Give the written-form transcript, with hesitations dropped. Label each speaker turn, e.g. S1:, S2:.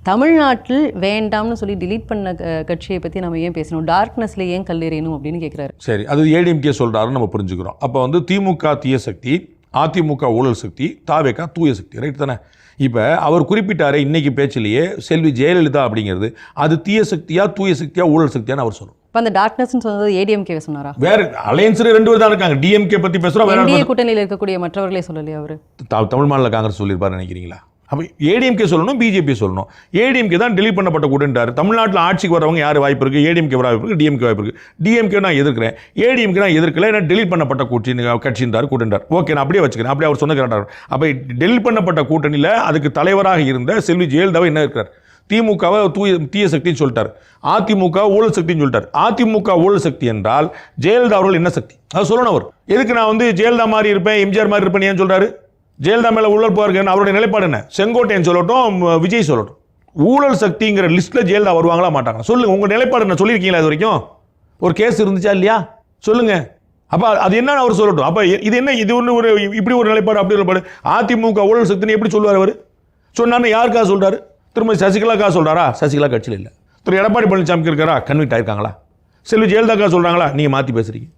S1: தமிழ்நாட்டில் வேண்டாம்னு சொல்லி டிலீட் பண்ண கட்சியை பற்றி நம்ம ஏன் பேசணும், டார்க்னஸில் ஏன் கல்லெறியணும் அப்படின்னு கேட்குறாரு.
S2: சரி, அது ஏடிஎம்கே சொல்கிறாருன்னு நம்ம புரிஞ்சுக்கிறோம். அப்போ வந்து திமுக தீய சக்தி, அதிமுக ஊழல் சக்தி, தாவேகா தூய சக்தி, ரைட் தானே? இப்போ அவர் குறிப்பிட்டாரே இன்னைக்கு பேச்சிலேயே செல்வி ஜெயலலிதா அப்படிங்கிறது அது தீய சக்தியா தூய சக்தியா ஊழல் சக்தியான்னு அவர் சொல்லும்.
S1: இப்போ அந்த டார்க்னஸ்ன்னு சொன்னது ஏடிஎம்கே சொன்னாரா?
S2: வேற அலையன்ஸ் 2 பேர் தான் இருக்காங்க. டிஎம்கே பற்றி பேசுகிறோம்,
S1: என்டிஏ கூட்டணியில் இருக்கக்கூடிய மற்றவர்களே சொல்லலையா அவர்?
S2: தமிழ் மாநில காங்கிரஸ் சொல்லியிருப்பாரு நினைக்கிறீங்களா? அப்போ ஏடிஎம்கே சொல்லணும், பிஜேபி சொல்லணும். ஏடிஎம்கே தான் டெலீட் பண்ணப்பட்ட கூட்டணிட்டார். தமிழ்நாட்டில் ஆட்சிக்கு வரவங்க யார் வாய்ப்பு இருக்குது? ஏடிஎம்கே வாய்ப்பு இருக்குது, டிஎம்கே வாய்ப்பு இருக்குது. டிஎம்கே நான் எதிர்க்கிறேன், ஏடிஎம்கே நான் எதிர்க்கல, ஏன்னா டெலீட் பண்ணப்பட்ட கட்சின்றார் கூட்டணிட்டார். ஓகே, நான் அப்படியே வச்சுக்கிறேன், அப்படியே அவர் சொன்ன கரெக்டாக. அப்போ டெலீட் பண்ணப்பட்ட கூட்டணியில் அதுக்கு தலைவராக இருந்த செல்வி ஜெயலலிதாவை என்ன இருக்கிறார்? திமுகவை தீய சக்தின்னு சொல்லிட்டார், அதிமுக ஊழல் சக்தின்னு சொல்லிட்டார். அதிமுக ஊழல் சக்தி என்றால் ஜெயலலிதா அவர்கள் என்ன சக்தி அது சொல்லணும். அவர் எதுக்கு நான் வந்து ஜெயலலிதா மாதிரி இருப்பேன், எம்ஜிஆர் மாதிரி இருப்பேன் ஏன் சொல்றாரு? ஜெயலலிதா மேல ஊழல் போயிருக்கேன், அவருடைய நிலைப்பாடு என்ன? செங்கோட்டையன் சொல்லட்டும், விஜய் சொல்லட்டும், ஊழல் சக்திங்கிற லிஸ்ட்ல ஜெயலலிதா வருவாங்களா மாட்டாங்க? சொல்லுங்க, உங்க நிலைப்பாடு என்ன சொல்லியிருக்கீங்களா? இது வரைக்கும் ஒரு கேஸ் இருந்துச்சா இல்லையா? சொல்லுங்க. அப்ப அது என்ன அவர் சொல்லட்டும். அப்ப இது என்ன, இது ஒன்று ஒரு இப்படி ஒரு நிலைப்பாடு, அப்படி ஒரு நிலைப்பாடு. அதிமுக ஊழல் சக்தின்னு எப்படி சொல்லுவார் அவர்? சொன்னான்னு யாருக்காக சொல்றாரு? திரும்ப சசிகலாக்காக சொல்றாரா? சசிகலா கட்சியில் இல்லை. திரு எடப்பாடி பழனிசாமிக்கு இருக்காரா? கன்விக்ட் ஆயிருக்காங்களா? செல்வி ஜெயலலிதாக்காக சொல்றாங்களா? நீங்க மாத்தி பேசுறீங்க.